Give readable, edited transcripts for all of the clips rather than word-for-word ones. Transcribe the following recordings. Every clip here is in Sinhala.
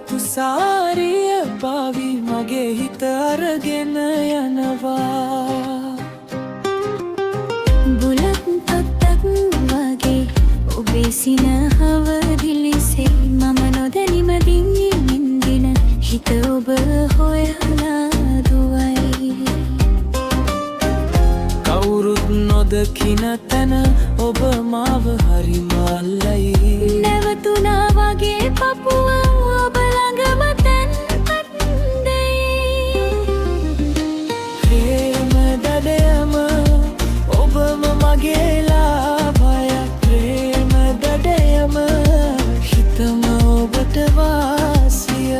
තුසාරිය පාවි මගේ හිත අරගෙන යනවා. බුලත් තොත්තක් වගේ ඔබේ සිනහව දිලිසේ මම නොදැනිම දින්දින හිත ඔබ හොයලා දුවයි. කවුරුත් නොදකින තැන ඔබ මාව හරිම අල්ලයි. නැවතුණා වගේ පපුව ඔබ ළඟම තැන්පත් දෙයි. ප්‍රේම දඩයම ඔබම මගේ ලාභයක්. ප්‍රේම දඩයම හිතම ඔබට වාසිය.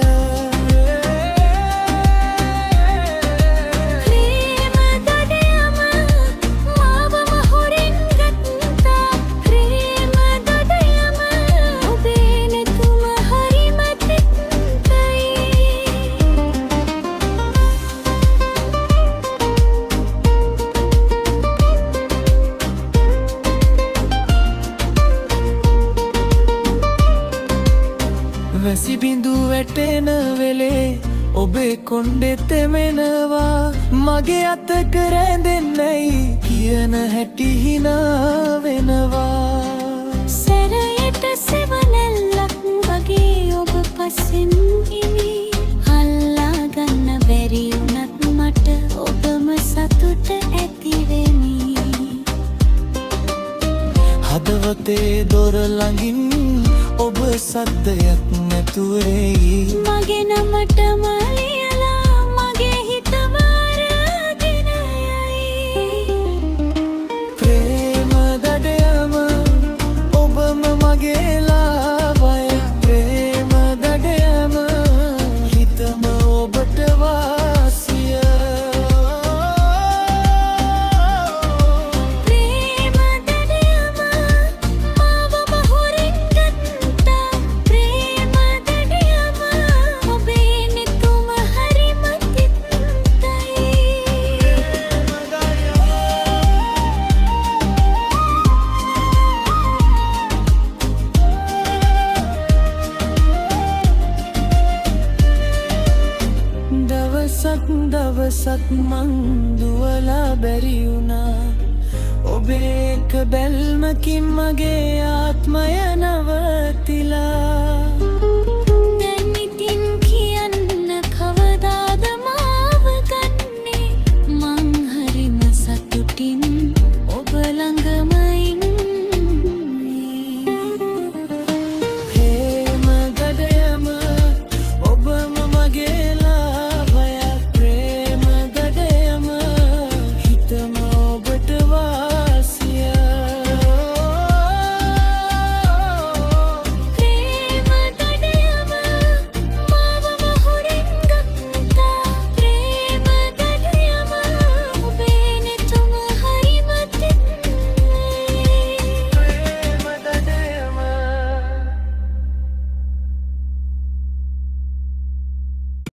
ප්‍රේම දඩයම මාවම හොරෙන් ගත්තා. ප්‍රේම දඩයම ඔබේ නැතුම හරිම තිත්තයි. වැසි බිඳු වැටෙන වෙලේ ඔබේ කොණ්ඩෙ තෙමෙනවා. මගේ අතක රැඳෙන්නයි කියන හැටි හිනා වෙනවා. සැරයට සෙවණැල්ලක් වගේ ඔබ පස්සෙන් ඉවි. අල්ලා ගන්න බැරි වුණත් මට ඔබම සතුට ඇතිවෙමි. හදවතේ දොර ළඟින් ඔබ සද්දයක් නැතුවේයි. මගේ නමටම ලියලා මගේ හිතම අරගෙන යයි. ප්‍රේම දඩයම ඔබම මගේ ලාභය. ප්‍රේම දඩයම හිතම ඔබට වාසිය. ප්‍රේම දඩයම මාවම හොරෙන් ගත්තා. ප්‍රේම දඩයම ඔබේ නෙතුම හරිම තිත්තයි. දවසක් මං දුවලා බැරි වුණා. ඔබේ එක බැල්මකින් මගේ ආත්මය නවතිලා.